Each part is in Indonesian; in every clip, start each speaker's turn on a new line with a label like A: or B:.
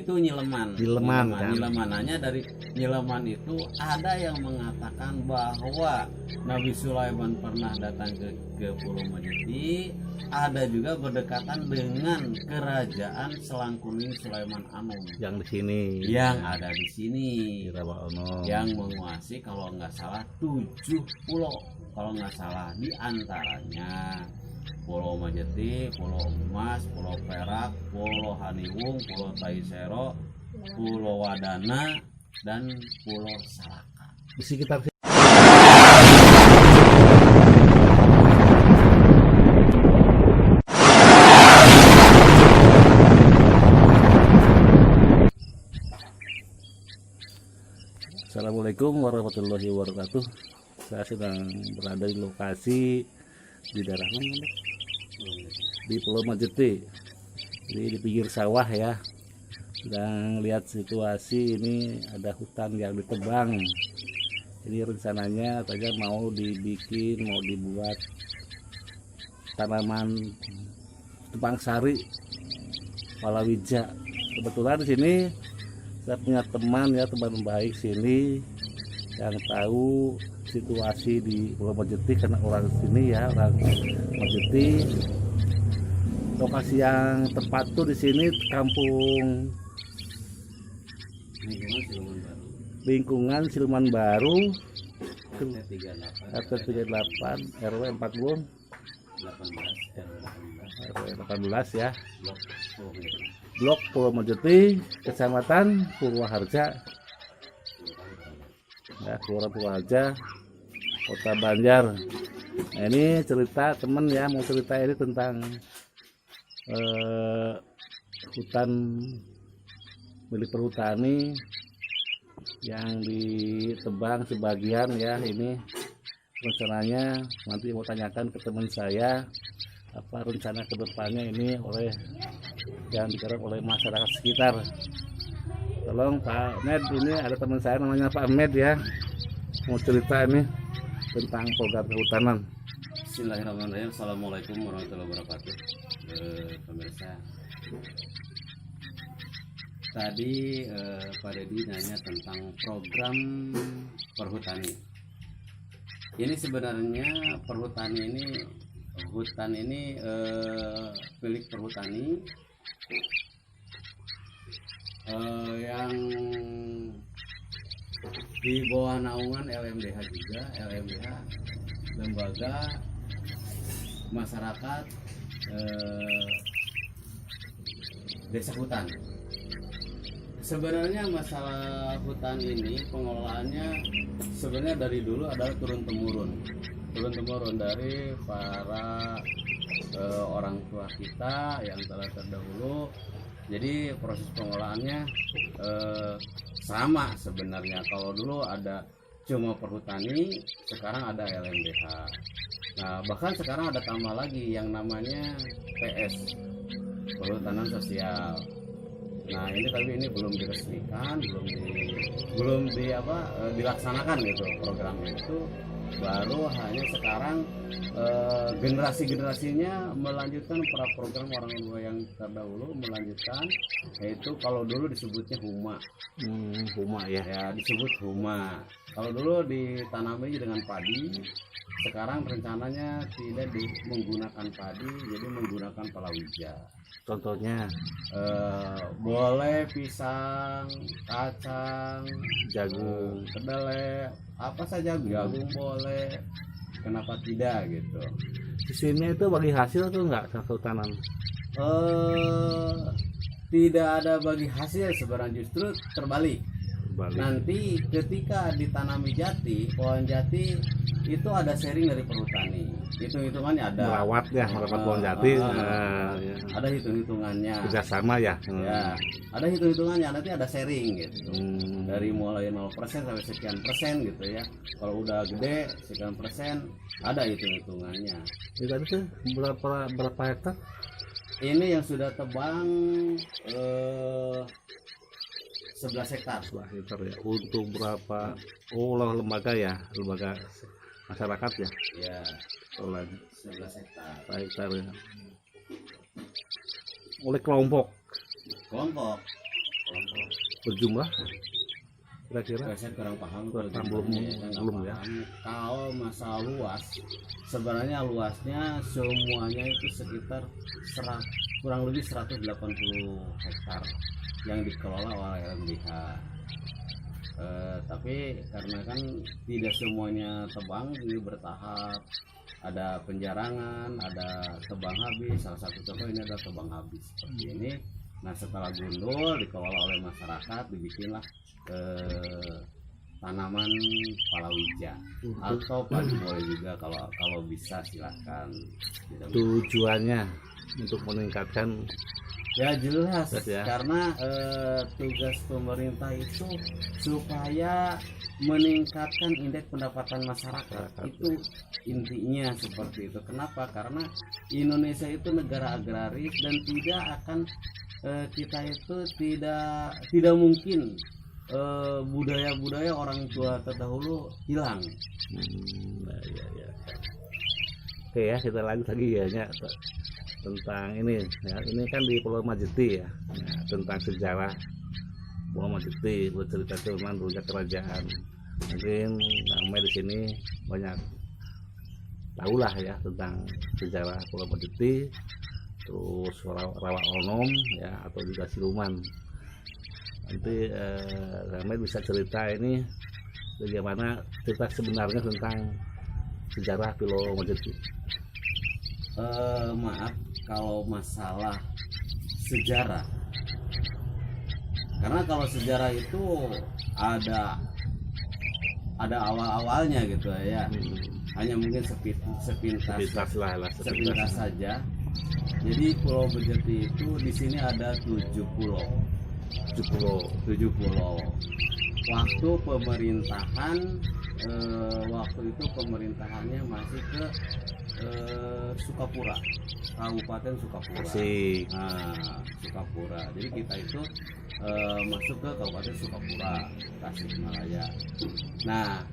A: itu nyileman.
B: Kan?
A: Nyilemanannya dari nyileman itu ada yang mengatakan bahwa Nabi Sulaiman pernah datang ke Pulau Majeti, ada juga berdekatan dengan kerajaan Selang Kuning Sulaiman Anom
B: yang di sini,
A: yang ada di sini, yang menguasai kalau nggak salah 7 pulau, kalau nggak salah, di antaranya Pulau Majeti, Pulau Emas, Pulau Perak, Pulau Haniwung, Pulau Taisero, Pulau Wadana, dan Pulau Salaka.
B: Di sekitar Assalamualaikum warahmatullahi wabarakatuh. Saya sedang berada di lokasi di daerah mana? Di Pulau Majeti. Jadi di pinggir sawah ya. Dan lihat situasi ini ada hutan yang ditebang. Ini rencananya katanya mau dibuat tanaman tebang sari palawija. Kebetulan di sini saya punya teman baik sini yang tahu situasi di Pulau Majeti karena orang sini ya, orang Majeti. Lokasi yang tepat tuh di sini kampung lingkungan Siluman Baru, RT 38 RW 40 RW 18 ya. Blok Pulau Majeti, Kecamatan Purwaharja, ya, Kelurahan Purwaharja, Kota Banjar. Nah, ini cerita temen ya, mau cerita ini tentang hutan milik perhutani yang ditebang sebagian ya. Ini rencananya nanti mau tanyakan ke teman saya apa rencana kedepannya ini oleh yang digarap oleh masyarakat sekitar. Tolong Pak Med, ini ada teman saya namanya Pak Med ya, mau cerita ini tentang program kehutanan.
A: Bismillahirrahmanirrahim. Assalamualaikum warahmatullahi wabarakatuh. Pemirsa, tadi Pak Dedi nanya tentang program perhutani. Ini sebenarnya hutan ini milik perhutani yang di bawah naungan LMDH juga, lembaga masyarakat desa hutan. Sebenarnya masalah hutan ini pengelolaannya sebenarnya dari dulu adalah turun temurun dari para orang tua kita yang telah terdahulu. Jadi proses pengolahannya sama sebenarnya. Kalau dulu ada cuma perhutani, sekarang ada LMDH. Nah, bahkan sekarang ada tambah lagi yang namanya PS, Perhutanan Sosial. Nah, ini tapi ini belum diresmikan, belum dilaksanakan gitu programnya itu. Baru hanya sekarang generasinya melanjutkan program orang tua yang terdahulu melanjutkan, yaitu kalau dulu disebutnya huma.
B: Huma ya,
A: disebut huma. Kalau dulu ditanami dengan padi, sekarang rencananya tidak menggunakan padi, jadi menggunakan palawija.
B: Contohnya
A: boleh pisang, kacang,
B: jagung,
A: kedelai, apa saja, jagung boleh, kenapa tidak gitu.
B: Di sini itu bagi hasil atau enggak kehutanan?
A: Tidak ada bagi hasil sebenarnya, justru terbalik. Nanti ketika ditanami jati, pohon jati itu ada sharing dari perhutani. Hitung-hitungannya ada.
B: Merawat pohon jati.
A: Ada hitung-hitungannya.
B: Kerjasama ya.
A: Ada hitung-hitungannya, nanti ada sharing gitu. Dari mulai 0% sampai sekian persen gitu ya. Kalau udah gede sekian persen, ada hitung-hitungannya.
B: Itu tadi tuh berapa hektar?
A: Ini yang sudah tebang 11 hektar.
B: 11 hektar ya. Untuk berapa? Oh, lembaga ya, lembaga masyarakat ya.
A: Ya. 11 hektar
B: ya. Oleh kelompok. berjumlah kira-kira?
A: Saya kurang paham
B: Kurang
A: kalau
B: belum-
A: jumlahnya, saya nggak
B: belum ya.
A: paham. Kalau masalah luas, sebenarnya luasnya semuanya itu sekitar kurang lebih 180 hektar yang dikelola oleh LMDH. Tapi karena kan tidak semuanya tebang, jadi bertahap. Ada penjarangan, ada tebang habis. Salah satu contoh ini adalah tebang habis seperti ini. Nah, setelah gundul dikelola oleh masyarakat, dibikinlah tanaman palawija atau padi boleh juga, kalau bisa silahkan.
B: Tujuannya untuk meningkatkan
A: Ya jelas
B: ya.
A: karena tugas pemerintah itu supaya meningkatkan indeks pendapatan masyarakat, itu intinya seperti itu. Kenapa? Karena Indonesia itu negara agraris dan tidak akan kita itu tidak mungkin budaya-budaya orang tua terdahulu hilang.
B: Ya. Oke ya, kita lanjut lagi ya, tentang ini ya. Ini kan di Pulau Majeti ya, tentang sejarah Pulau Majeti, bercerita tentang dulunya kerajaan. Mungkin namanya di sini banyak tahulah ya tentang sejarah Pulau Majeti, terus Rawa Onom ya, atau juga Siluman. Nanti namanya bisa cerita ini bagaimana cerita sebenarnya tentang sejarah Pulau Majeti.
A: Maaf kalau masalah sejarah, karena kalau sejarah itu ada awal-awalnya gitu ya. Hanya mungkin sepintas saja. Jadi Pulau Majeti itu di sini ada 7 pulau. Waktu pemerintahan waktu itu pemerintahannya masih ke Sukapura, Kabupaten Sukapura. Nah, Sukapura. Jadi kita itu masuk ke Kabupaten Sukapura, Tasikmalaya. Nah,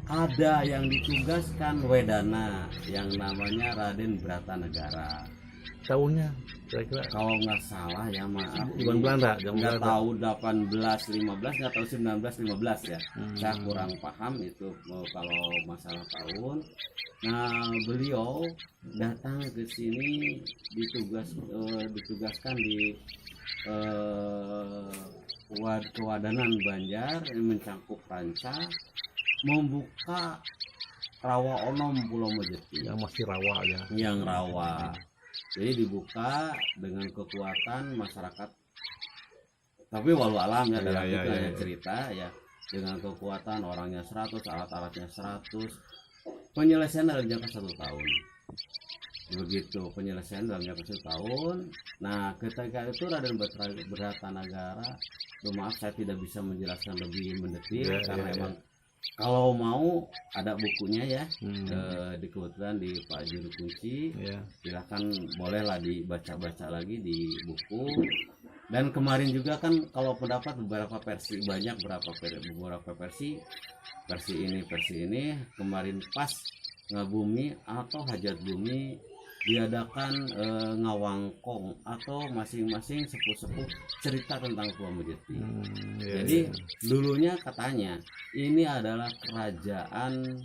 A: ada yang ditugaskan Wedana yang namanya Raden Bratanegara.
B: Tahunnya kira-kira
A: Kalau nggak salah ya, maaf,
B: zaman Belanda,
A: nggak tahu 1815, nggak tahu 1915 ya. Saya kurang paham itu kalau masalah tahun. Nah, beliau datang ke sini ditugaskan di Kewadanan Banjar yang mencakup Ranca, membuka Rawa Onom Pulau Majeti
B: yang masih rawa ya.
A: yang rawa. Jadi dibuka dengan kekuatan masyarakat, tapi walau alam ya, dalam itu hanya cerita ya, dengan kekuatan orangnya 100, alat-alatnya 100, penyelesaian dalam jangka 1 tahun. Begitu penyelesaian dalam jangka 1 tahun. Nah, ketika itu Raden Bratanegara, maaf saya tidak bisa menjelaskan lebih mendetil karena emang kalau mau ada bukunya ya, di kebetulan di Pak Juru Kunci, silahkan bolehlah dibaca-baca lagi di buku. Dan kemarin juga kan kalau pendapat beberapa versi, banyak beberapa versi ini kemarin pas ngabumi atau hajat bumi diadakan ngawangkong atau masing-masing sepuh-sepuh cerita tentang Pulau Majeti. Jadi dulunya katanya ini adalah kerajaan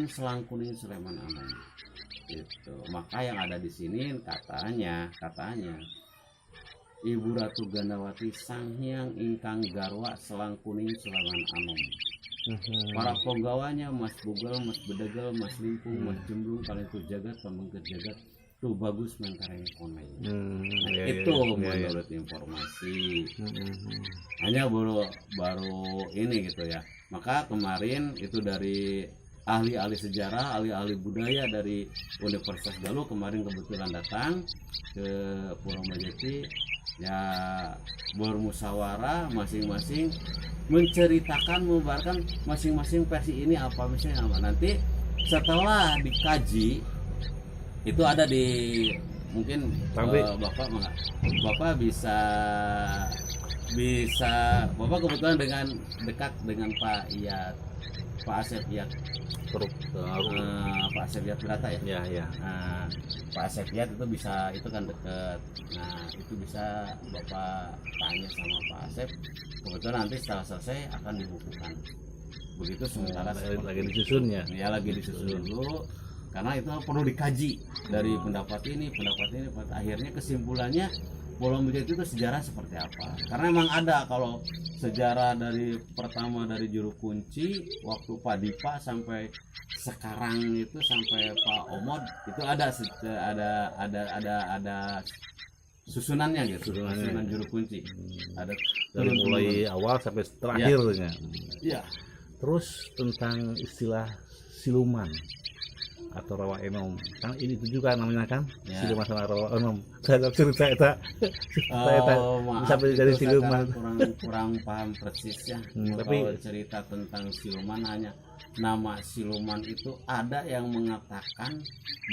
A: Selang Kuning Sleman Anom. Itu. Maka yang ada di sini katanya Ibu Ratu Gandawati Sanghyang Ingkang Garwa Selang Kuning Sleman Anom. Para penggawanya Mas Bugel, Mas Bedegel, Mas Limpung, Mas Jemblung, Kalengku Jagat, Pembengket Jagat, tuh bagus menkareng koneng. Itu menurut informasi. Hanya baru ini gitu ya. Maka kemarin itu dari ahli-ahli sejarah, ahli-ahli budaya dari Universitas Galuh kemarin kebetulan datang ke Pulau Majeti ya, bermusyawarah masing-masing menceritakan, membaharkan masing-masing versi ini apa misalnya apa. Nanti setelah dikaji itu ada di mungkin Bapak bisa Bapak kebetulan dekat dengan Pak Iyat Pak Asep Yat,
B: Korup.
A: Pak Asep Yat Berata ya.
B: Ya, ya.
A: Nah, Pak Asep Yat itu bisa, itu kan deket. Nah itu bisa Bapak tanya sama Pak Asep. Kebetulan nanti setelah selesai akan dibukukan. Begitu sementara
B: Lagi disusun ya.
A: ya lagi disusun dulu, karena itu perlu dikaji dari pendapat ini, akhirnya kesimpulannya Pulau Mejati itu sejarah seperti apa. Karena memang ada, kalau sejarah dari pertama dari Juru Kunci waktu Pak Dipa sampai sekarang itu sampai Pak Omod itu ada susunannya gitu, susunan Juru Kunci. Ada
B: Dari mulai awal sampai terakhirnya.
A: Iya.
B: Terus tentang istilah siluman atau rawa enom, kan ini itu juga namanya kan,
A: Ya.
B: siluman sama rawa enom. Saya cerita itu
A: Maaf,
B: bisa menjadi
A: itu saya
B: siluman.
A: kurang paham persis ya.
B: Tapi
A: Kalau cerita tentang siluman, hanya nama siluman itu ada yang mengatakan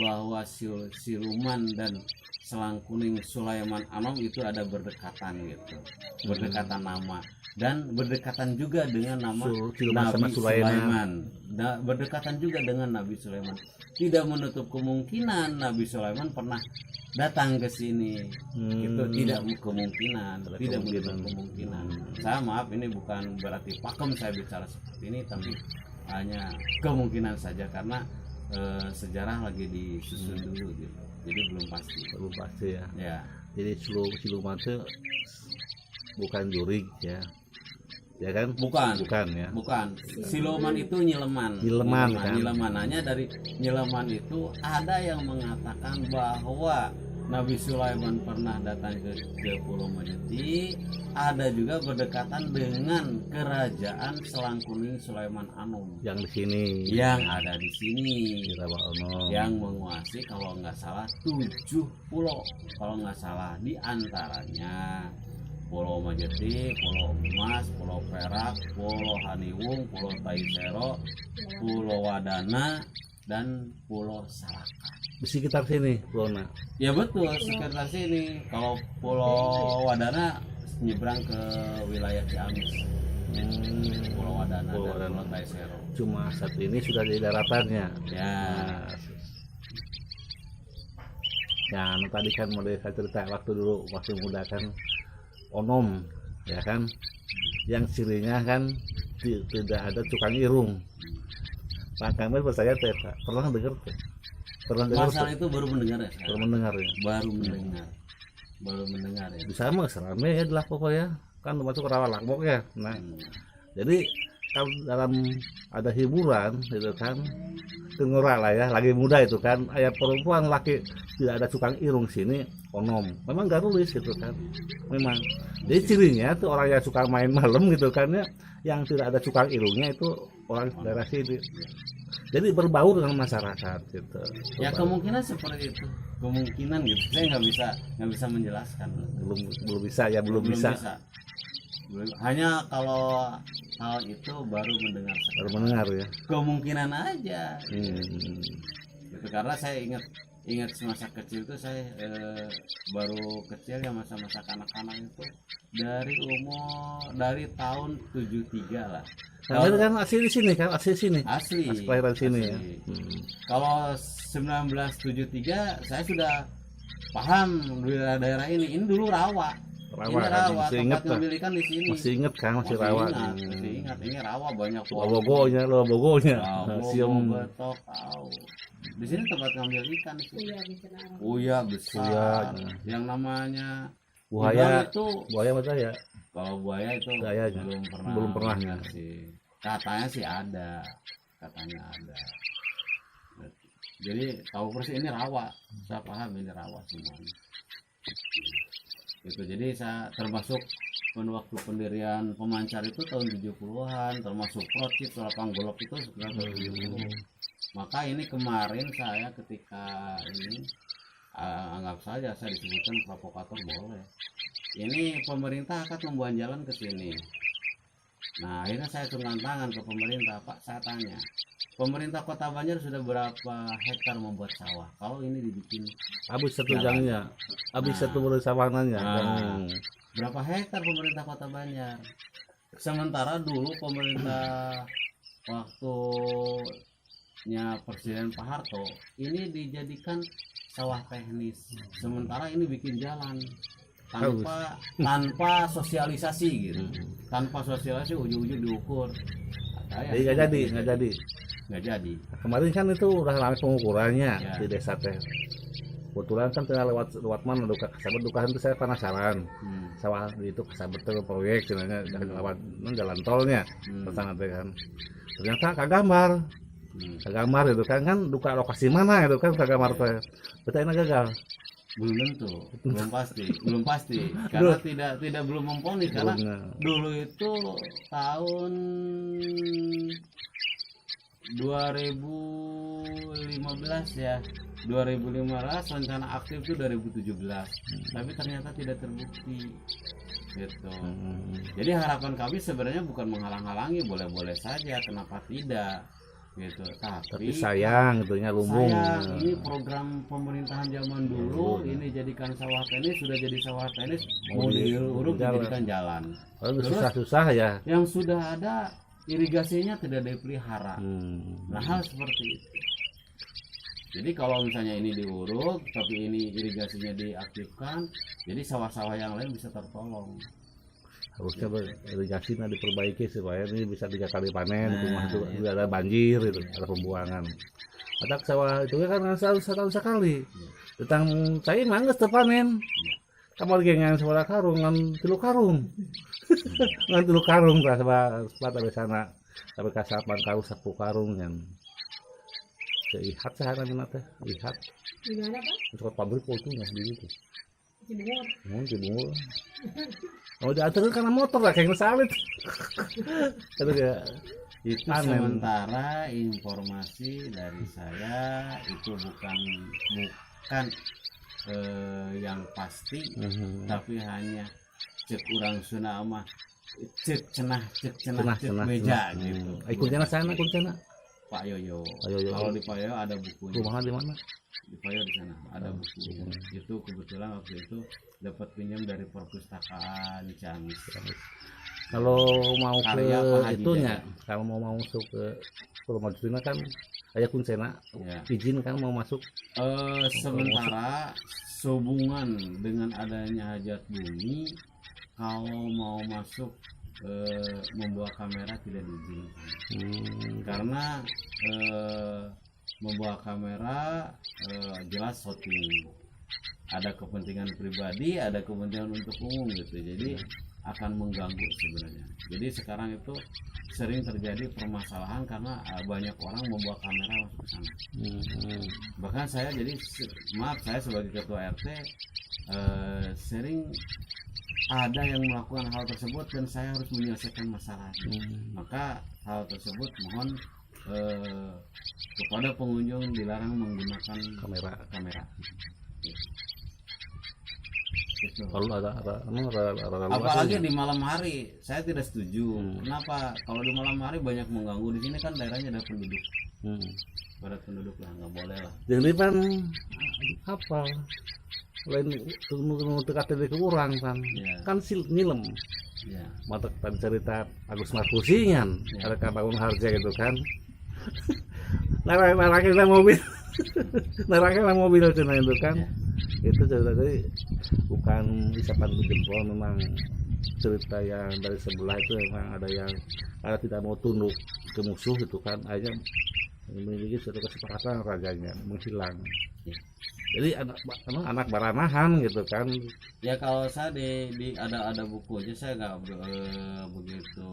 A: bahwa siluman dan Selang Kuning Sulaiman Anom itu ada berdekatan gitu, berdekatan nama, dan berdekatan juga dengan nama
B: siluman sama
A: Nabi
B: Sulaiman.
A: Sulaiman. Nah, berdekatan juga dengan Nabi Sulaiman. Tidak menutup kemungkinan Nabi Sulaiman pernah datang ke sini. Itu tidak kemungkinan, tidak menutup kemungkinan. Saya maaf, ini bukan berarti pakem saya bicara seperti ini, tapi hanya kemungkinan saja karena sejarah lagi disusun dulu gitu. Jadi belum pasti
B: ya.
A: ya.
B: Jadi siluman itu bukan jurig ya kan?
A: Bukan
B: Ya.
A: Bukan. Siluman itu nyeleman
B: Kan?
A: Nyelemanannya dari nyeleman itu ada yang mengatakan bahwa Nabi Sulaiman pernah datang ke Pulau Mejati, ada juga berdekatan dengan kerajaan Selang Kuning Sulaiman Anom
B: Yang di sini.
A: yang ada di sini,
B: Di Rawa Enom.
A: yang menguasai kalau nggak salah 7 pulau, kalau nggak salah, di antaranya Pulau Mejati, Pulau Emas, Pulau Perak, Pulau Haniwung, Pulau Taisero, Pulau Wadana, dan Pulau Salaka.
B: Di sekitar sini, Pulau.
A: Ya betul, sekitar sini. Kalau Pulau Wadana nyebrang ke wilayah Ciamis. Pulau Wadana dan Pulau Taisero.
B: Cuma saat ini sudah di daratannya.
A: Ya.
B: Nah, tadi kan mau saya cerita waktu dulu waktu muda kan onom, ya kan, yang cirinya kan tidak ada tukang irung. Pak Kamil percaya Pak, pernah dengar Pak?
A: Masalah itu baru mendengar ya?
B: Baru mendengar ya?
A: Baru mendengar ya?
B: Bisa mah serame ya lah pokoknya, kan termasuk rawa lakbok ya. Nah, jadi kalau dalam ada hiburan gitu kan, tengora lah ya, lagi muda itu kan, ayah perempuan laki tidak ada tukang irung sini, onom. Memang gak nulis gitu kan, memang. Jadi cirinya tuh orang yang suka main malam gitu kan ya, yang tidak ada tukang irungnya itu orang daerah sini. Jadi berbau dengan masyarakat gitu.
A: Ya kemungkinan seperti itu, kemungkinan gitu. Saya nggak bisa menjelaskan.
B: Belum bisa ya, belum bisa.
A: Hanya kalau hal itu baru mendengar
B: ya.
A: Kemungkinan aja. Gitu, karena saya ingat semasa kecil itu saya baru kecil ya, masa-masa kanak-kanak itu dari tahun 73 lah.
B: Nah, itu kan asli di sini kan, asli sini.
A: Asli.
B: Kelahiran sini ya.
A: Kalau 1973 saya sudah paham daerah ini. Ini dulu rawa. Ini rawa, tempat ngambil ikan di sini.
B: Masih ingat kan, masih rawa.
A: Masih ingat, ini rawa banyak
B: bogonya.
A: Siom betok tahu. Di sini tempat ngambil ikan di sini. Uya besar. Yang namanya
B: buaya
A: itu.
B: Buaya apa ya?
A: Kalau buaya itu belum pernah sih. Katanya sih ada. Jadi tahu persis ini rawa. Saya paham ini rawa semuanya. Itu jadi saya termasuk waktu pendirian pemancar itu tahun 70-an, termasuk project lapang golok itu sekitar tahun 70. Maka ini kemarin saya ketika ini anggap saja saya disebutkan provokator boleh. Ini pemerintah akan membuat jalan ke sini. Nah, akhirnya saya turunkan tangan ke pemerintah, Pak, saya tanya. Pemerintah Kota Banjar sudah berapa hektar membuat sawah? Kalau ini dibikin
B: habis satu jangnya, habis satu sawananya.
A: Berapa hektar pemerintah Kota Banjar? Sementara dulu pemerintah waktunya Presiden Pak Harto ini dijadikan sawah teknis, sementara ini bikin jalan tanpa sosialisasi gitu, tanpa sosialisasi ujung-ujung diukur.
B: Jadi nggak jadi. Kemarin kan itu udah ramai pengukurannya
A: Ya.
B: di desa teh. Kebetulan kan tengah lewat mana duka kesabet dukahan itu saya penasaran. Sawah itu kesabet tuh proyek sebenarnya lewat jalan tolnya pertama teh kan. Ternyata kagambar itu kan duka lokasi mana itu kan kagambar teh. Betulnya gagal.
A: Belum tentu, belum pasti karena tidak belum memponis karena dulu itu tahun 2015 ya, 2015 rencana aktif itu 2017, tapi ternyata tidak terbukti gitu. Jadi harapan kami sebenarnya bukan menghalang-halangi, boleh-boleh saja, kenapa tidak gitu,
B: Tapi sayang itunya lumbung.
A: sayang, ini program pemerintahan zaman dulu ini jadikan sawah tenis, sudah jadi sawah tenis mau diuruk dijadikan jalan. Terus
B: Susah-susah ya.
A: yang sudah ada irigasinya tidak dipelihara. Nah, hal seperti itu. Jadi kalau misalnya ini diuruk tapi ini irigasinya diaktifkan, jadi sawah-sawah yang lain bisa tertolong.
B: Harusnya irigasinya diperbaiki supaya ini bisa 3 kali panen, rumah itu tidak ada banjir, itu ada pembuangan. Ada sawah itu kan setahun sekali. Tentang saya mangga terpanen. Kamar gengan sebelah karung ngan 3 karung. Ngan 3 karung lah sebab dari sana. Sampai kasapan kau 10 karung kan. Seihat sehana teh, lihat.
C: Di mana Pak?
B: Untuk pabrik itu nggak di itu.
C: Cibungur.
B: Cibungur. Oh diantar karena motor lah kayak ngesalit. Itu ya.
A: Itu sementara informasi dari saya itu bukan yang pasti, tapi hanya cek urang Sunda mah cek cenah meja gitu.
B: Kuncana sana kuncana.
A: Pak Yoyo.
B: Kalau
A: di Pak Yoyo ada bukunya.
B: Rumahnya di mana?
A: Di Pak Yoyo di sana ada buku. Itu kebetulan waktu itu dapat pinjam dari perpustakaan Ciamis.
B: Kalau mau
A: Karya
B: ke
A: Pak Haji
B: itunya, kalau mau masuk ke rumah Justina kan ayah kuncena
A: Ya.
B: izin kan mau masuk.
A: Sementara sehubungan dengan adanya hajat bumi, kalau mau masuk membawa kamera tidak diizinkan. Karena membawa kamera jelas shooting, ada kepentingan pribadi, ada kepentingan untuk umum gitu, jadi akan mengganggu sebenarnya. Jadi sekarang itu sering terjadi permasalahan karena banyak orang membawa kamera masuk ke sana. Bahkan saya saya sebagai ketua RT sering ada yang melakukan hal tersebut dan saya harus menyelesaikan masalahnya. Maka hal tersebut mohon kepada pengunjung dilarang menggunakan kamera. Gitu.
B: Kalau ada
A: Apalagi di malam hari, saya tidak setuju. Kenapa? Kalau di malam hari banyak mengganggu. Di sini kan daerahnya ada penduduk. Padat penduduk lah, nggak boleh lah.
B: Jadi kan apa? Lain tunggu dekat dari kurang kan. Kan nilem.
A: Ya.
B: Mata cerita Agus Markusingan, ada kabangun harja gitu kan. Naraknya mobil. Naraknya mobil cina itu kan. Itu cerita dari bukan isapan jempol, memang cerita yang dari sebelah itu memang ada tidak mau tunduk ke musuh itu kan, aja memiliki suatu kesepakatan rajanya menghilang. Jadi anak baranahan gitu kan.
A: Ya kalau saya ada buku aja, saya nggak begitu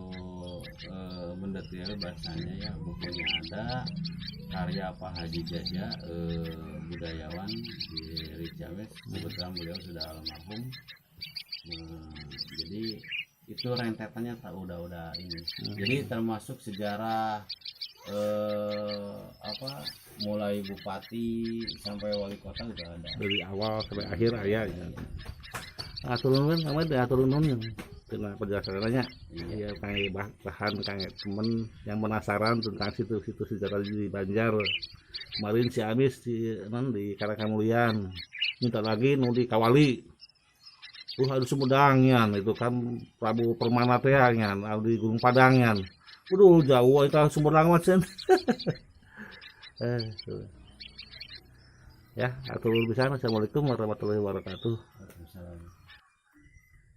A: mendetail bahasanya ya. Bukunya ada, karya Pak Haji Jaja, budayawan di Ciamis. Kebetulan beliau sudah almarhum. Jadi itu rentetannya udah ini. Jadi termasuk sejarah mulai bupati sampai wali kota udah ada
B: dari awal sampai akhir ya. Turun kan turunan kena penjelasannya. Ya kayak bahan kayak temen yang penasaran tentang situ-situ sejarah di Banjar. Kemarin si Amis di Karakamulian minta lagi di Kawali. Harus Sumedangnya itu kan Prabu Permana teangan di Gunung Padangan. Waduh jauh itu sumber langit sen. Tuh. Ya, atur bisa. Assalamualaikum warahmatullahi wabarakatuh.
A: Waalaikumsalam.